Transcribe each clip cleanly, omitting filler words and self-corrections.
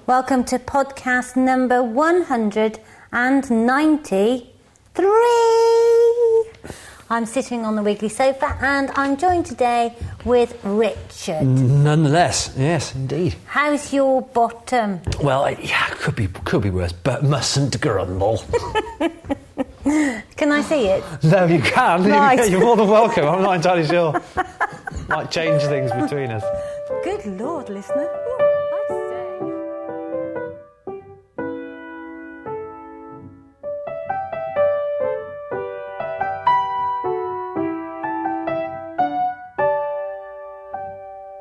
Welcome to podcast number 193. I'm sitting on the Wiggly sofa and I'm joined today with Richard. Nonetheless, yes, indeed. How's your bottom? Well, yeah, could be worse, but mustn't grumble. Can I see it? No, you can. Right. You're more than welcome. I'm not entirely sure. Might change things between us. Good Lord, listener. Ooh, I say.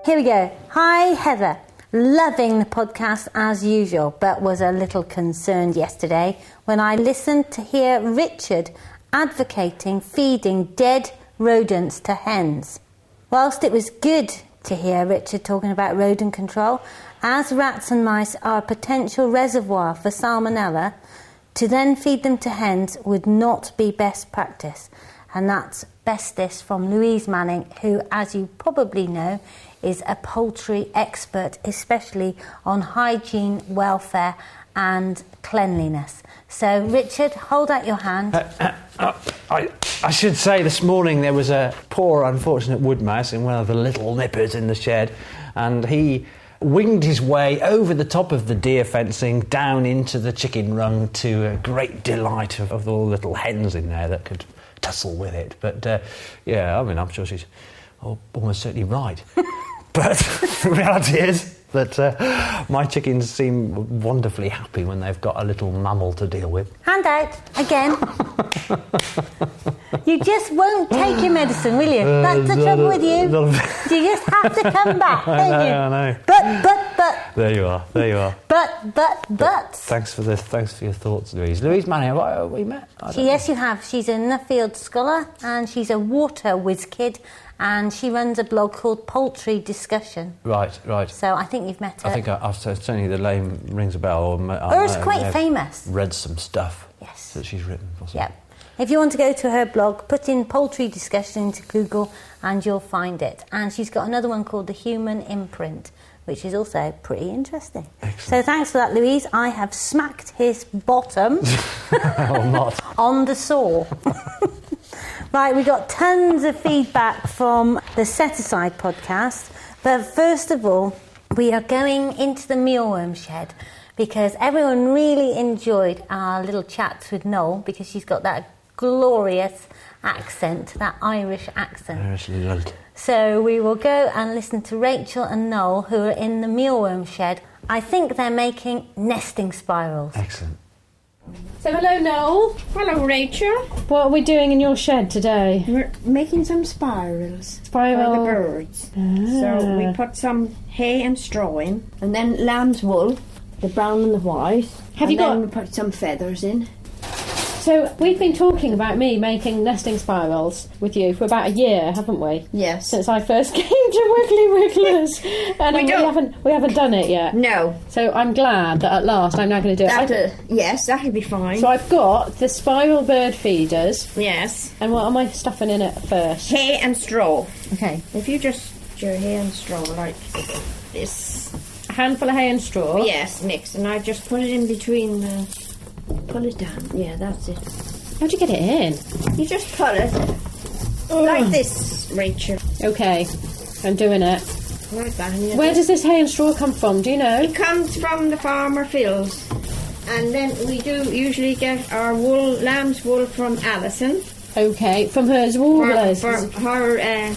Here we go. Hi, Heather. Loving the podcast as usual, but was a little concerned yesterday when I listened to hear Richard advocating feeding dead rodents to hens. Whilst it was good to hear Richard talking about rodent control, as rats and mice are a potential reservoir for salmonella, to then feed them to hens would not be best practice. And that's bestest from Louise Manning, who, as you probably know, is a poultry expert, especially on hygiene, welfare and cleanliness. So, Richard, hold out your hand. I should say this morning there was a poor unfortunate wood mouse in one of the little nippers in the shed, and he winged his way over the top of the deer fencing down into the chicken run, to a great delight of all the little hens in there that could tussle with it. But yeah, I mean, I'm sure she's almost certainly right. But the reality is that my chickens seem wonderfully happy when they've got a little mammal to deal with. Hand out, again. You just won't take your medicine, will you? That's the trouble with you. You just have to come back, don't you? I know. But. There you are. But. Thanks for your thoughts, Louise. Louise Manning, have we met? Yes, you have. She's a Nuffield scholar and she's a water whiz kid, and she runs a blog called Poultry Discussion. Right. So I think you've met her. I think I've certainly the name rings a bell. Or it's quite famous. Read some stuff. Yes. That she's written. Possibly. Yep. If you want to go to her blog, put in Poultry Discussion into Google and you'll find it. And she's got another one called The Human Imprint, which is also pretty interesting. Excellent. So thanks for that, Louise. I have smacked his bottom on the saw. Right, we got tons of feedback from the Set Aside podcast. But first of all, we are going into the mealworm shed because everyone really enjoyed our little chats with Noel, because she's got that glorious accent, that Irish accent. Irish lilt. So we will go and listen to Rachel and Noel, who are in the mealworm shed. I think they're making nesting spirals. Excellent. So hello, Noel. Hello, Rachel. What are we doing in your shed today? We're making some spirals for the birds. So we put some hay and straw in, and then lamb's wool, the brown and the white. Then we put some feathers in. So we've been talking about me making nesting spirals with you for about a year, haven't we? Yes. Since I first came to Wiggly Wigglers, and we haven't done it yet. No. So I'm glad that at last I'm now going to do it. Yes, that'll be fine. So I've got the spiral bird feeders. Yes. And what am I stuffing in it first? Hay and straw. Okay. If you just do hay and straw like this. A handful of hay and straw. Yes, mix, and I just put it in between the. Pull it down. Yeah, that's it. How'd you get it in? You just pull it like this, Rachel. Okay, I'm doing it. Like that. Where does this hay and straw come from? Do you know? It comes from the farmer fields, and then we do usually get our wool, lamb's wool, from Alison. Okay, from her warblers. For her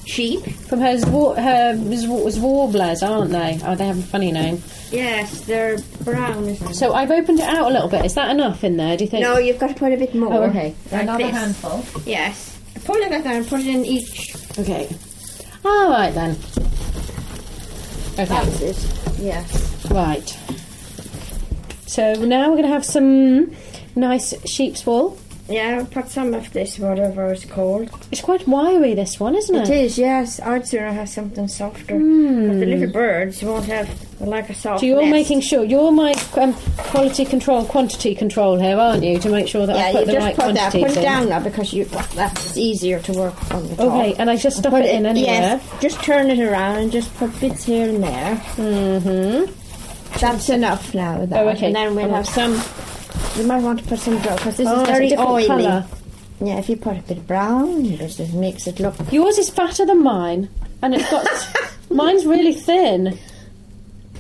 sheep. From her warblers, aren't they? Oh, they have a funny name. Yes, they're brown, isn't it? So I've opened it out a little bit. Is that enough in there, do you think? No, you've got to put a bit more. Oh, okay. Like Another this. handful. Yes. Pull it like that and put it in each. Okay. All right then. Okay. That's it. Yes. Right. So now we're going to have some nice sheep's wool. Yeah, I'll put some of this, whatever it's called. It's quite wiry, this one, isn't it? It is, yes. I'd sooner have something softer. But the little birds won't have like a soft So you're nest. making sure, you're my quantity control here, aren't you? To make sure that I put the right quantities in. Put it down now, because that's easier to work on the top. Okay, and I just stuff it in anywhere? Yes, just turn it around and just put bits here and there. Mm-hmm. That's enough now. With that. Oh, okay. And then we'll have some. You might want to put some brown because this is it's a very different oily. colour. Yeah, if you put a bit of brown, it just makes it look. Yours is fatter than mine, and it's got. Mine's really thin.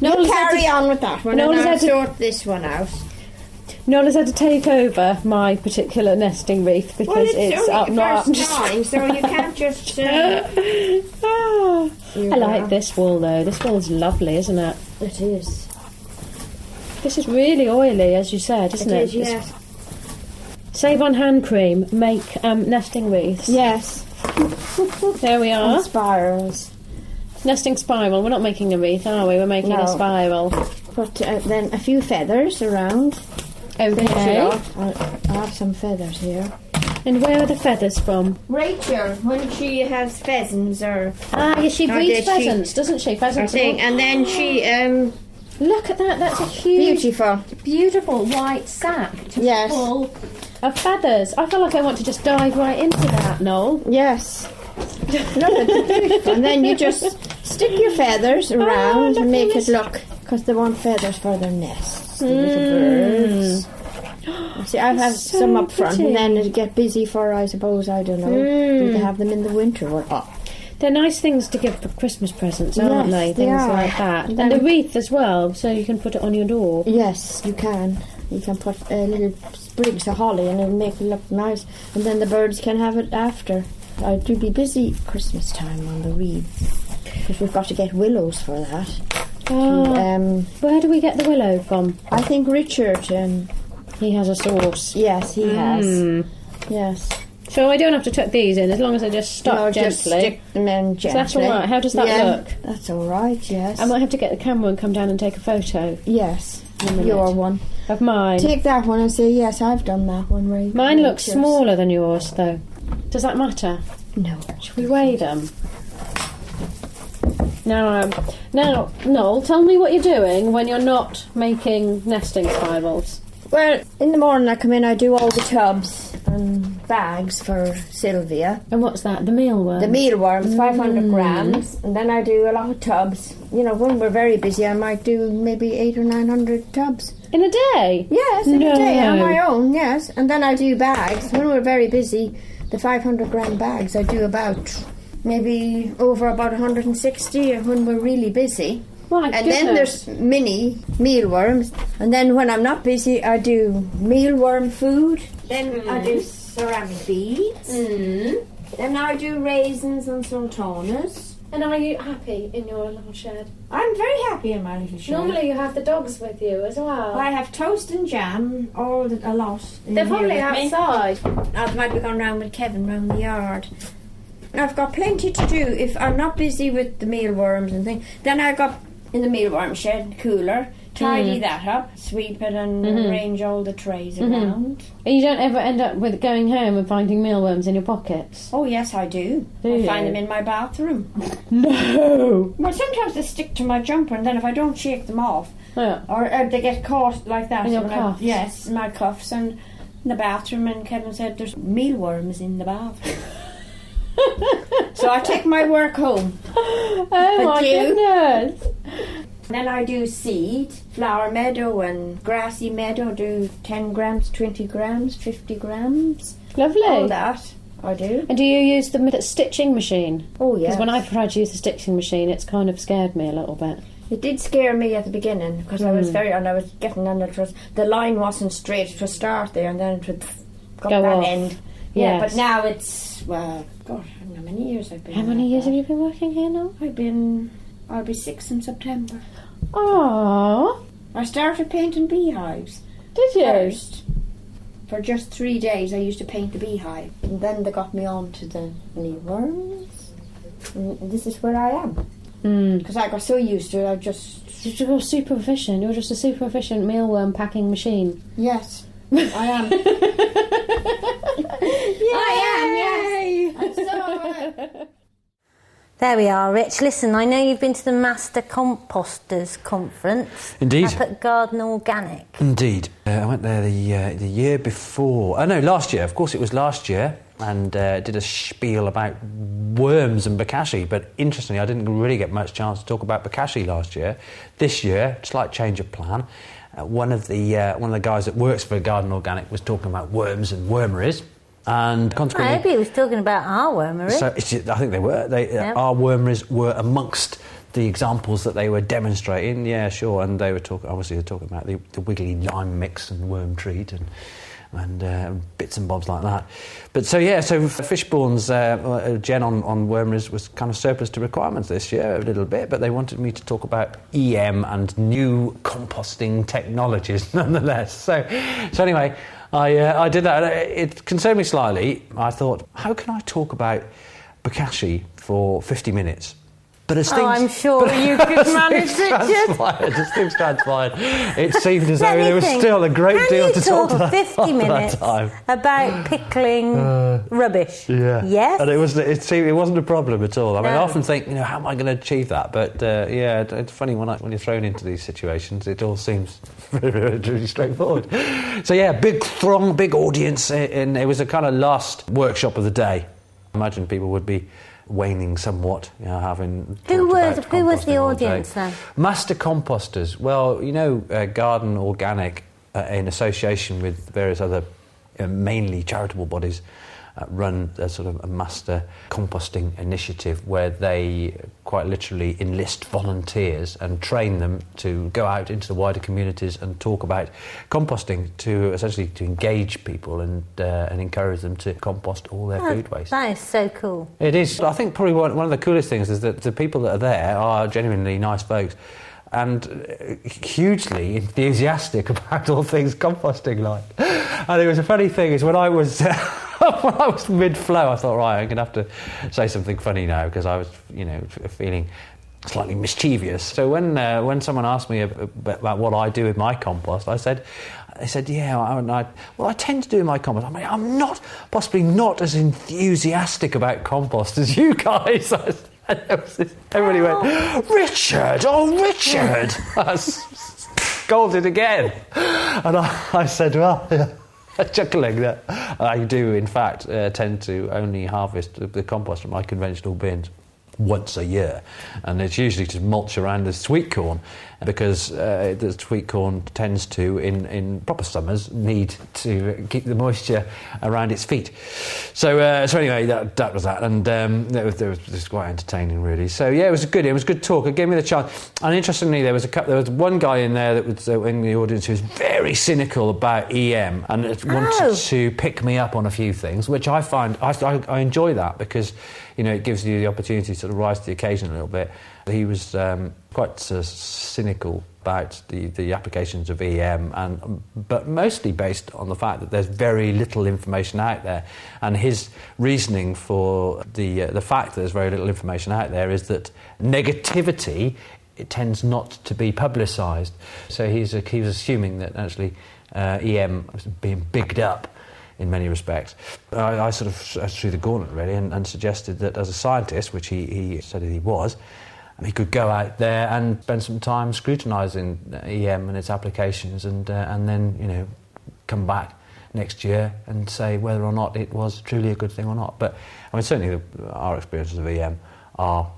You carry on with that one, and I'll had to- sort this one out. Nola's had to take over my particular nesting wreath because it's up not up. Time, so you can't just. I like this wool though. This wool's lovely, isn't it? It is. This is really oily, as you said, isn't it? It is, yes. Save on hand cream, make nesting wreaths. Yes. There we are. And spirals. Nesting spiral. We're not making a wreath, are we? We're making a No. spiral. Put then a few feathers around. Okay. I have some feathers here. And where are the feathers from? Rachel, when she has pheasants or Yeah, she Oh, breeds did she? pheasants, doesn't she? Pheasants. thing, and then she Look at that. That's a huge, beautiful. beautiful white sack just Yes. full of feathers. I feel like I want to just dive right into that, Noel. Yes. Look at the beautiful. And then you just stick your feathers around look and make at it this. look because they want feathers for their nests. The little birds. See, I have So some up front, pretty. and then it'll get busy for, I suppose, I don't know. You can have them in the winter or up. They're nice things to give for Christmas presents, aren't Yes, they? they Things are. like that. And And then- the wreath as well, so you can put it on your door. Yes, you can. You can put little sprigs of holly and it'll make it look nice. And then the birds can have it after. I do be busy Christmas time on the wreaths. Because we've got to get willows for that. Where do we get the willow from? I think Richard, He has a source. yes, he has. Yes. So I don't have to tuck these in, as long as I just stuck No, gently. just stick them in gently. that's all right. How does that Yeah, look? That's all right, yes. I might have to get the camera and come down and take a photo Yes, in a minute. your one. Of mine. Take that one and say, yes, I've done that one. Right. Mine looks Yes. smaller than yours, though. Does that matter? No. Should we weigh them? Now, Noel, tell me what you're doing when you're not making nesting spirals. Well, in the morning I come in, I do all the tubs and bags for Sylvia. And what's that? The mealworm? The mealworms, 500 grams, and then I do a lot of tubs. You know, when we're very busy, I might do maybe 800 or 900 tubs. In a day? Yes, in No. a day, on my own, yes. And then I do bags. When we're very busy, the 500 gram bags, I do about maybe over about 160 when we're really busy. My And then there's mini mealworms. And then when I'm not busy, I do mealworm food. Then I do ceramic beads. Then I do raisins and sultanas. And are you happy in your little shed? I'm very happy in my little shed. Normally you have the dogs with you as well. I have toast and jam, a lot. in They're here probably with me. outside. I might be going round with Kevin round the yard. I've got plenty to do if I'm not busy with the mealworms and things. Then I got in the mealworm shed cooler, tidy that up, sweep it and arrange all the trays around. And you don't ever end up with going home and finding mealworms in your pockets? Oh yes, I do. Do I you? find them in my bathroom. No! Well, sometimes they stick to my jumper, and then if I don't shake them off, Yeah. or they get caught like that. In your when cuffs? Yes, my cuffs and in the bathroom. And Kevin said there's mealworms in the bathroom. So I take my work home. Oh my do. goodness! Then I do seed, flower meadow and grassy meadow, do 10 grams, 20 grams, 50 grams. Lovely. All that I do. And do you use the stitching machine? Oh, yes. Because when I've tried to use the stitching machine, it's kind of scared me a little bit. It did scare me at the beginning because I was I was getting on the line wasn't straight. It would start there and then it would go Go that off. end. Yeah, Yes. but now it's, well, God, I don't know how many years I've been. How many like years that. have you been working here now? I'll be 6 in September. Oh, I started painting beehives did you? first. For just 3 days I used to paint the beehive. And then they got me on to the mealworms. And this is where I am. Because I got so used to it, I just... You're super efficient. You're just a super efficient mealworm packing machine. Yes, I am. I am, yes. I'm so good. There we are, Rich. Listen, I know you've been to the Master Composters Conference. Indeed. Up at Garden Organic. Indeed. I went there the year before. Oh, no, last year. Of course, it was last year. and did a spiel about worms and bokashi. But interestingly, I didn't really get much chance to talk about bokashi last year. This year, slight change of plan. One of the guys that works for Garden Organic was talking about worms and wormeries. And consequently, I hope he was talking about our wormery. So I think they were. Our wormeries were amongst the examples that they were demonstrating. Yeah, sure. And they were talking about the Wiggly lime mix and worm treat and bits and bobs like that. But so Fishbourne's Jen on wormeries was kind of surplus to requirements this year a little bit, but they wanted me to talk about EM and new composting technologies nonetheless. So anyway, I did that. It concerned me slightly. I thought, how can I talk about bokashi for 50 minutes? But as things, I'm sure you could manage it. As things transpired, it seemed as though there was still a great deal to talk about. 50 minutes about pickling rubbish. Yeah. Yes. And it wasn't a problem at all. I mean, I often think, how am I going to achieve that? But it's funny when you're thrown into these situations, it all seems really straightforward. So yeah, big throng, big audience, and it was a kind of last workshop of the day. I imagine people would be waning somewhat, having Who was the audience then? Master composters. Well, Garden Organic, in association with various other mainly charitable bodies, run a sort of a master composting initiative where they quite literally enlist volunteers and train them to go out into the wider communities and talk about composting, to essentially to engage people and encourage them to compost all their food waste. That is so cool. It is. I think probably one of the coolest things is that the people that are there are genuinely nice folks and hugely enthusiastic about all things composting like. And it was a funny thing is when I was when I was mid-flow, I thought, right, I'm going to have to say something funny now because I was, feeling slightly mischievous. So when someone asked me about what I do with my compost, I said, I tend to do my compost. I mean, I'm possibly not as enthusiastic about compost as you guys. Everybody went, Richard! I scolded again. And I said, well, chuckling that I do, in fact, tend to only harvest the compost from my conventional bins once a year, and it's usually to mulch around the sweet corn because the sweet corn tends to, in proper summers, need to keep the moisture around its feet. So anyway, that was that, and it was quite entertaining, really. So yeah, it was good talk. It gave me the chance. And interestingly, there was one guy in there that was in the audience who was very cynical about EM and wanted to pick me up on a few things, which I find I enjoy that because it gives you the opportunity to sort of rise to the occasion a little bit. He was quite cynical about the applications of EM, but mostly based on the fact that there's very little information out there. And his reasoning for the fact that there's very little information out there is that negativity, it tends not to be publicised. So he was assuming that actually EM was being bigged up in many respects. I sort of threw the gauntlet really and suggested that as a scientist, which he said that he was, he could go out there and spend some time scrutinising EM and its applications and then come back next year and say whether or not it was truly a good thing or not. But I mean certainly our experiences of EM are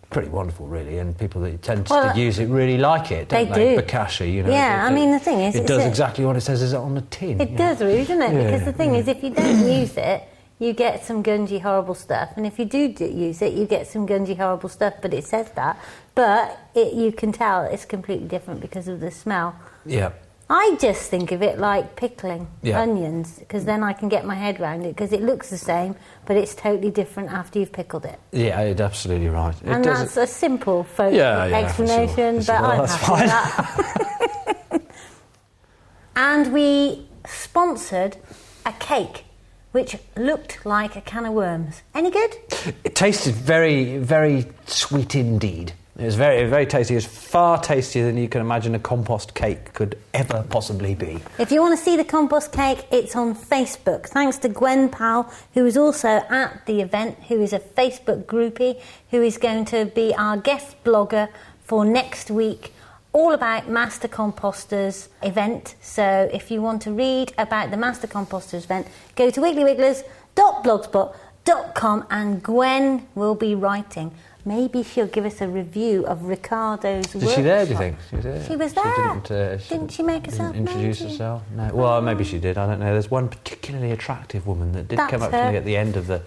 pretty wonderful, really, and people that tend to use it really like it, don't they? Bokashi, Yeah, I mean, the thing is, it does exactly what it says is on the tin. It does, really, doesn't it? Because the thing is, if you don't use it, you get some gungy, horrible stuff, and if you do use it, you get some gungy, horrible stuff. But it says that, but you can tell it's completely different because of the smell. Yeah. I just think of it like pickling onions, because then I can get my head around it, because it looks the same, but it's totally different after you've pickled it. Yeah, you're absolutely right. That's a simple folk explanation, sure. But I'm happy with that. And we sponsored a cake which looked like a can of worms. Any good? It tasted very, very sweet indeed. It was very, very tasty. It was far tastier than you can imagine a compost cake could ever possibly be. If you want to see the compost cake, it's on Facebook. Thanks to Gwen Powell, who is also at the event, who is a Facebook groupie, who is going to be our guest blogger for next week, all about Master Composters event. So if you want to read about the Master Composters event, go to wigglywigglers.com podcast@blogspot.com, and Gwen will be writing. Maybe she'll give us a review of Ricardo's workshop. Was she there, do you think? She was there. She was there. Didn't she make herself known? Introduce herself? No. Well, maybe she did. I don't know. There's one particularly attractive woman that did come up to me at the end of the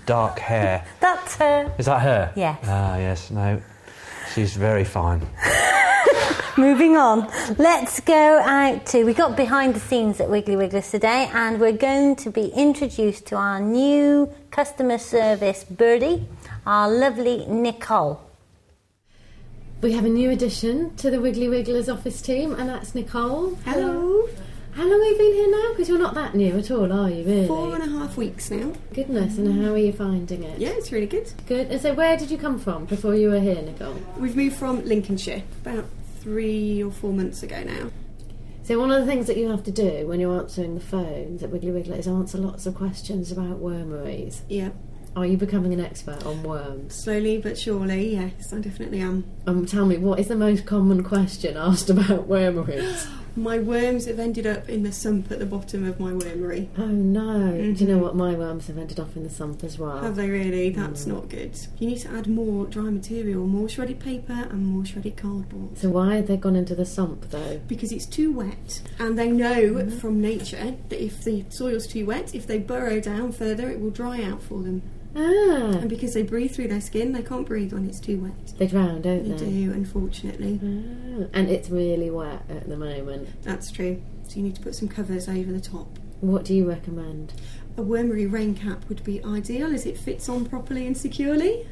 dark hair. That's her. Is that her? Yes. Ah, yes. No. She's very fine. Moving on, let's go out to... We got behind the scenes at Wiggly Wigglers today, and we're going to be introduced to our new customer service birdie, our lovely Nicole. We have a new addition to the Wiggly Wigglers office team, and that's Nicole. Hello. How long have you been here now? Because you're not that new at all, are you, really? 4.5 weeks now. Goodness, and how are you finding it? Yeah, it's really good. Good. And so where did you come from before you were here, Nicole? We've moved from Lincolnshire about 3 or 4 months ago now. So one of the things that you have to do when you're answering the phones at Wiggly Wiggler is answer lots of questions about wormeries. Yeah. Are you becoming an expert on worms? Slowly but surely, yes, I definitely am. Tell me, what is the most common question asked about wormeries? My worms have ended up in the sump at the bottom of my wormery. Oh no. Mm-hmm. Do you know what? My worms have ended up in the sump as well. Have they really? That's not good. You need to add more dry material, more shredded paper and more shredded cardboard. So why have they gone into the sump though? Because it's too wet. And they know from nature that if the soil's too wet, if they burrow down further, it will dry out for them. Ah. And because they breathe through their skin, they can't breathe when it's too wet. They drown, don't they? They do, unfortunately. Ah. And it's really wet at the moment. That's true. So you need to put some covers over the top. What do you recommend? A wormery rain cap would be ideal as it fits on properly and securely.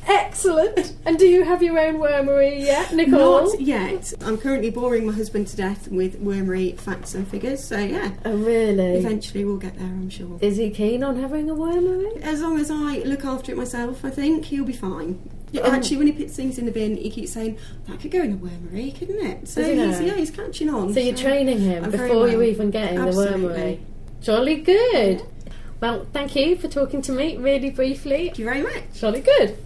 Excellent! And do you have your own wormery yet, Nicole? Not yet. I'm currently boring my husband to death with wormery facts and figures, so yeah. Oh, really? Eventually we'll get there, I'm sure. Is he keen on having a wormery? As long as I look after it myself, I think he'll be fine. Yeah, actually, when he puts things in the bin, he keeps saying, that could go in a wormery, couldn't it? So he's catching on. So you're training him before you even getting the wormery? Jolly good. Yeah. Well, thank you for talking to me really briefly. Thank you very much. Jolly good.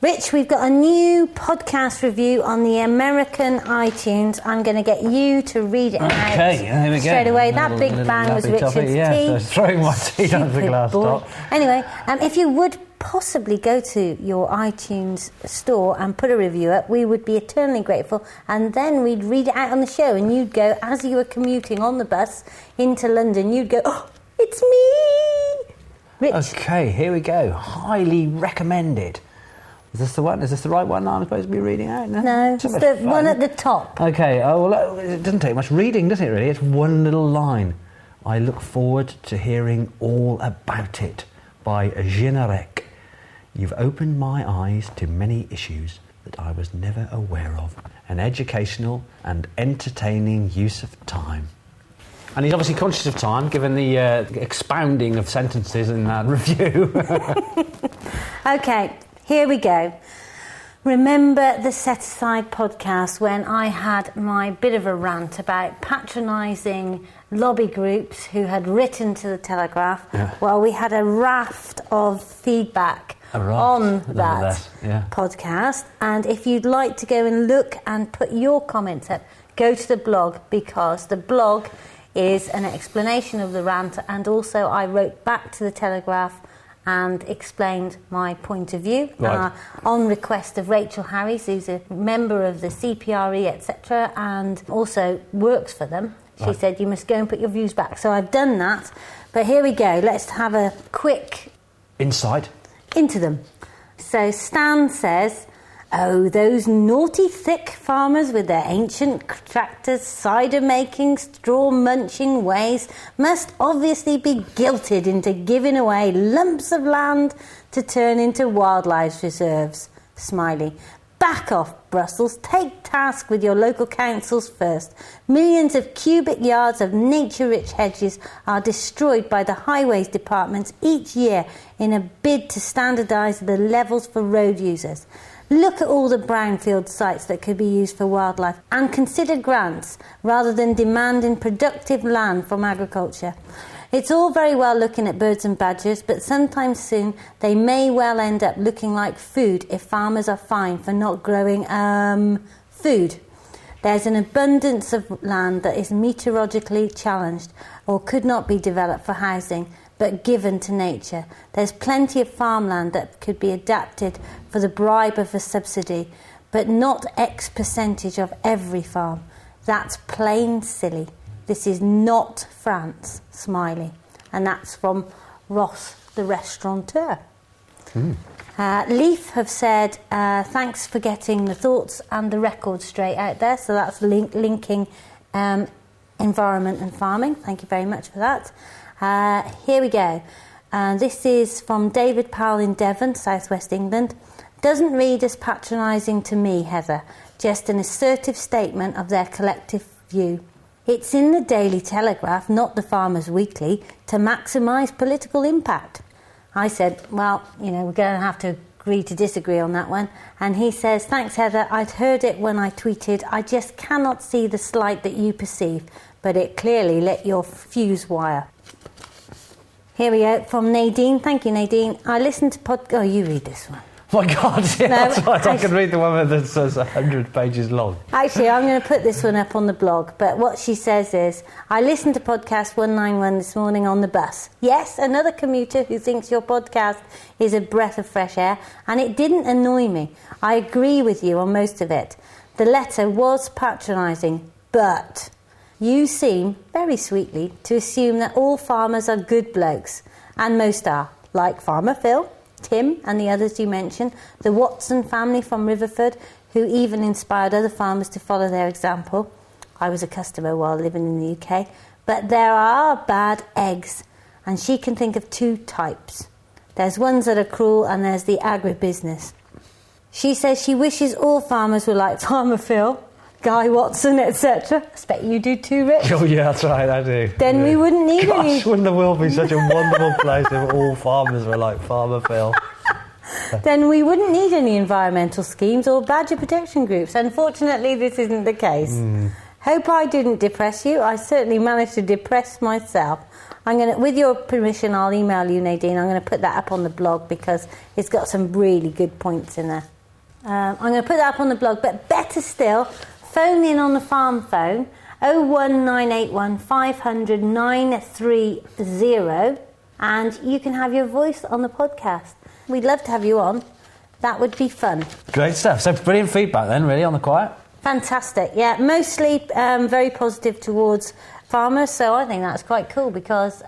Rich, we've got a new podcast review on the American iTunes. I'm going to get you to read it out there we go. straight away. That big bang was Richard's tea. Yeah, so throwing my tea out of the glass top. Anyway, if you would possibly go to your iTunes store and put a review up, we would be eternally grateful, and then we'd read it out on the show, and you'd go, as you were commuting on the bus into London, you'd go, oh, it's me! Rich. Okay, here we go. Highly recommended. Is this the one? Is this the right one that I'm supposed to be reading out? No, it's the one at the top. Okay, oh, well, it doesn't take much reading, does it, really? It's one little line. I look forward to hearing all about it, by Générec. You've opened my eyes to many issues that I was never aware of. An educational and entertaining use of time. And he's obviously conscious of time, given the expounding of sentences in that review. Okay. Here we go. Remember the Set Aside podcast when I had my bit of a rant about patronising lobby groups who had written to the Telegraph? Yeah. Well, we had a raft of feedback on that podcast. And if you'd like to go and look and put your comments up, go to the blog, because the blog is an explanation of the rant, and also I wrote back to the Telegraph and explained my point of view on request of Rachel Harris, who's a member of the CPRE, etc., and also works for them. She said, you must go and put your views back. So I've done that. But here we go. Let's have a quick insight into them. So Stan says, oh, those naughty thick farmers with their ancient tractors, cider-making, straw-munching ways must obviously be guilted into giving away lumps of land to turn into wildlife reserves. Smiley. Back off, Brussels. Take task with your local councils first. Millions of cubic yards of nature-rich hedges are destroyed by the highways departments each year in a bid to standardise the levels for road users. Look at all the brownfield sites that could be used for wildlife and consider grants rather than demanding productive land from agriculture. It's all very well looking at birds and badgers, but sometime soon they may well end up looking like food if farmers are fined for not growing food. There's an abundance of land that is meteorologically challenged or could not be developed for housing, but given to nature. There's plenty of farmland that could be adapted for the bribe of a subsidy, but not X percentage of every farm. That's plain silly. This is not France, smiley. And that's from Ross, the restaurateur. Leaf have said, thanks for getting the thoughts and the records straight out there. So that's linking environment and farming. Thank you very much for that. Here we go. This is from David Powell in Devon, southwest England. Doesn't read as patronising to me, Heather. Just an assertive statement of their collective view. It's in the Daily Telegraph, not the Farmers Weekly, to maximise political impact. I said, well, we're going to have to agree to disagree on that one. And he says, thanks, Heather. I'd heard it when I tweeted. I just cannot see the slight that you perceive, but it clearly lit your fuse wire. Here we go, from Nadine. Thank you, Nadine. I listened to Oh, you read this one. My God, yeah, that's right. I can read the one that says 100 pages long. Actually, I'm going to put this one up on the blog, but what she says is, I listened to podcast 191 this morning on the bus. Yes, another commuter who thinks your podcast is a breath of fresh air, and it didn't annoy me. I agree with you on most of it. The letter was patronising, but you seem, very sweetly, to assume that all farmers are good blokes, and most are, like Farmer Phil, Tim and the others you mentioned, the Watson family from Riverford, who even inspired other farmers to follow their example. I was a customer while living in the UK. But there are bad eggs, and she can think of two types. There's ones that are cruel, and there's the agribusiness. She says she wishes all farmers were like Farmer Phil, Guy Watson, etc. I expect you do too, Rich. Oh, yeah, that's right, I do. Then we wouldn't need any... Gosh, wouldn't the world be such a wonderful place if all farmers were like Farmer Phil? Then we wouldn't need any environmental schemes or badger protection groups. Unfortunately, this isn't the case. Hope I didn't depress you. I certainly managed to depress myself. With your permission, I'll email you, Nadine. I'm going to put that up on the blog because it's got some really good points in there. I'm going to put that up on the blog, but better still... Phone in on the farm phone, 01981 500 930, and you can have your voice on the podcast. We'd love to have you on. That would be fun. Great stuff. So brilliant feedback then, really, on the quiet. Fantastic, yeah. Mostly very positive towards farmers, so I think that's quite cool because,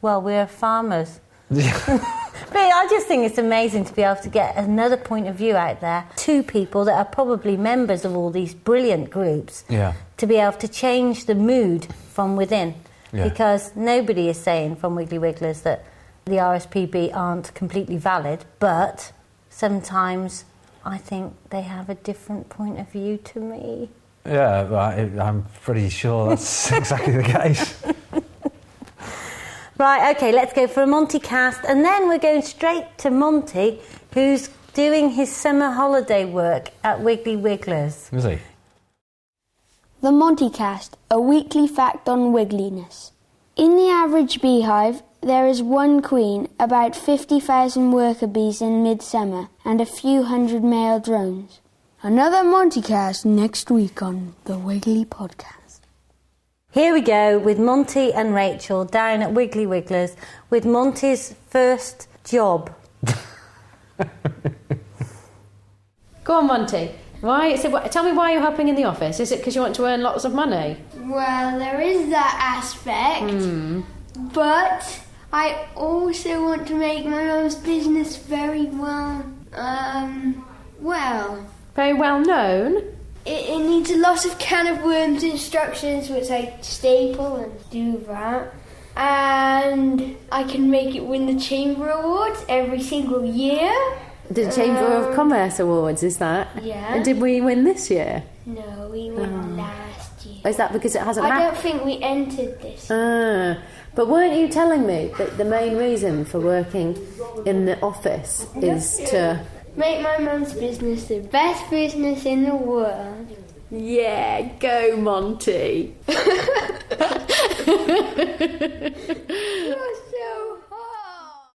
we're farmers. But I just think it's amazing to be able to get another point of view out there. Two people that are probably members of all these brilliant groups to be able to change the mood from within. Yeah. Because nobody is saying from Wiggly Wigglers that the RSPB aren't completely valid, but sometimes I think they have a different point of view to me. Yeah, I'm pretty sure that's exactly the case. Right, OK, let's go for a Monty cast, and then we're going straight to Monty, who's doing his summer holiday work at Wiggly Wigglers. Is he? The Monty cast, a weekly fact on wiggliness. In the average beehive, there is one queen, about 50,000 worker bees in midsummer, and a few hundred male drones. Another Monty cast next week on the Wiggly Podcast. Here we go with Monty and Rachel down at Wiggly Wigglers with Monty's first job. Go on, Monty. Tell me why you're helping in the office. Is it because you want to earn lots of money? Well, there is that aspect, but I also want to make my mum's business very very well known. It needs a lot of can of worms instructions, which I staple and do that. And I can make it win the Chamber Awards every single year. The Chamber of Commerce Awards, is that? Yeah. And did we win this year? No, we won last year. Is that because it hasn't I don't think we entered this. But weren't you telling me that the main reason for working in the office is to... make my mum's business the best business in the world. Yeah, go Monty. You're so hot.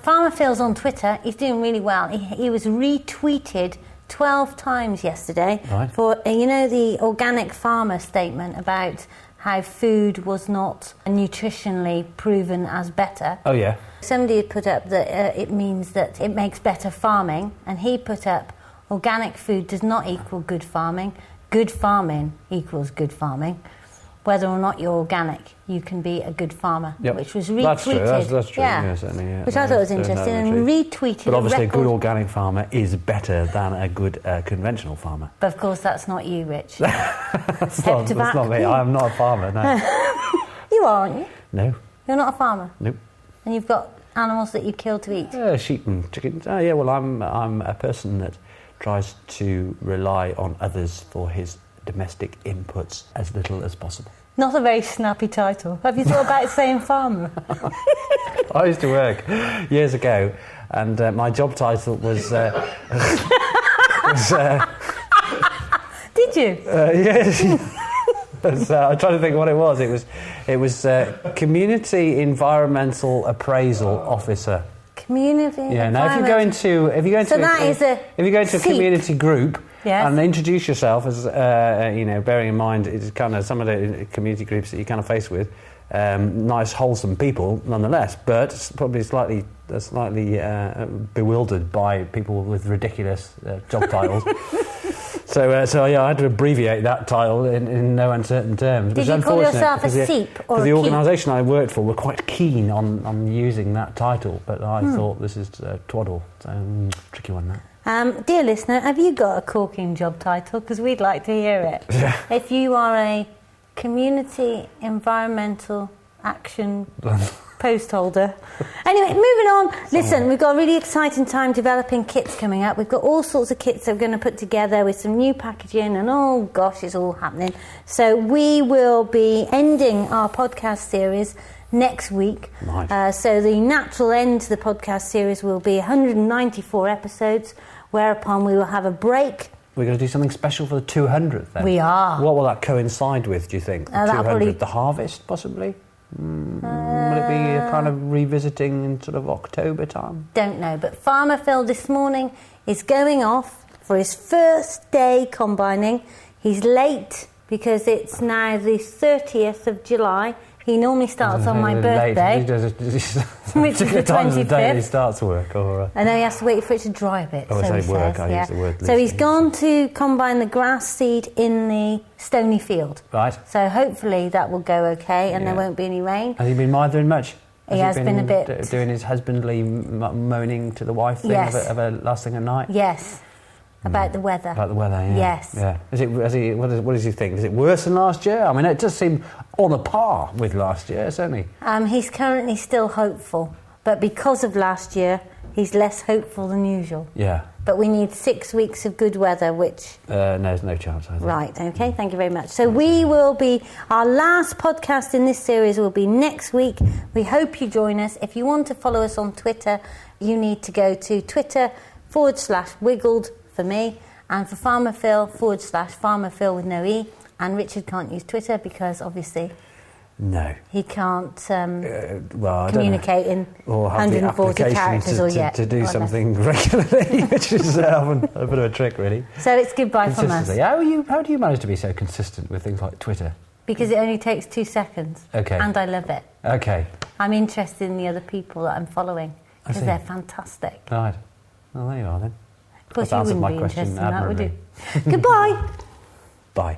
Farmer Phil's on Twitter. He's doing really well. He was retweeted 12 times yesterday for, the organic farmer statement about how food was not nutritionally proven as better. Oh, yeah. Somebody had put up that it means that it makes better farming, and he put up organic food does not equal good farming. Good farming equals good farming. Whether or not you're organic, you can be a good farmer, which was retweeted. That's true, that's true. Yeah, certainly. Yeah. Which I thought was interesting, and retweeted. But obviously a good organic farmer is better than a good conventional farmer. But of course that's not you, Rich. that's not me. I'm not a farmer, no. You aren't you? No. You're not a farmer? Nope. And you've got animals that you kill to eat? Sheep and chickens. Oh, yeah, well, I'm a person that tries to rely on others for his domestic inputs as little as possible. Not a very snappy title. Have you thought about saying farmer? I used to work years ago, and my job title was... Did you? Yes. I'm trying to think what it was. It was Community Environmental Appraisal Officer. Community. Yeah. Now, if you go into a community group. Yes. And introduce yourself as, bearing in mind it's kind of some of the community groups that you kind of face with, nice, wholesome people nonetheless, but probably slightly bewildered by people with ridiculous job titles. So I had to abbreviate that title in no uncertain terms. Did you call yourself a seep or a the organisation I worked for were quite keen on using that title, but I thought this is twaddle, so tricky one that. Dear listener, have you got a corking job title? Because we'd like to hear it. Yeah. If you are a community environmental action post holder. Anyway, moving on. Listen, we've got a really exciting time developing kits coming up. We've got all sorts of kits that we're going to put together with some new packaging, and oh gosh, it's all happening. So we will be ending our podcast series next week. Nice. So the natural end to the podcast series will be 194 episodes, whereupon we will have a break. We're going to do something special for the 200th then? We are. What will that coincide with, do you think? The 200th, the harvest, possibly? Will it be a kind of revisiting in sort of October time? Don't know, but Farmer Phil this morning is going off for his first day combining. He's late because it's now the 30th of July. He normally starts on my birthday, which is the 25th. He starts work, or and then he has to wait for it to dry a bit. Oh, so he work. I use the word. So he's gone to combine the grass seed in the stony field. Right. So hopefully that will go okay, and there won't be any rain. Has he been mothering much? He has been a bit doing his husbandly moaning to the wife thing of a last thing at night. Yes. About the weather. About the weather, yeah. Yes. Yeah. What does he think? Is it worse than last year? I mean, it does seem on a par with last year, certainly. He's currently still hopeful, but because of last year, he's less hopeful than usual. Yeah. But we need 6 weeks of good weather, which... there's no chance, I think. Right, okay, thank you very much. So we will be... Our last podcast in this series will be next week. We hope you join us. If you want to follow us on Twitter, you need to go to Twitter/Wiggled for me, and for Farmer Phil /Farmer Phil with no E. And Richard can't use Twitter because obviously he can't communicate in or have 140 characters to do something regularly, which is often a bit of a trick, really. So it's goodbye from us. How do you manage to be so consistent with things like Twitter? Because it only takes 2 seconds. Okay. And I love it. Okay. I'm interested in the other people that I'm following because they're fantastic. Right. Well, there you are then. Of course, you wouldn't be interested in that, would you? Goodbye. Bye.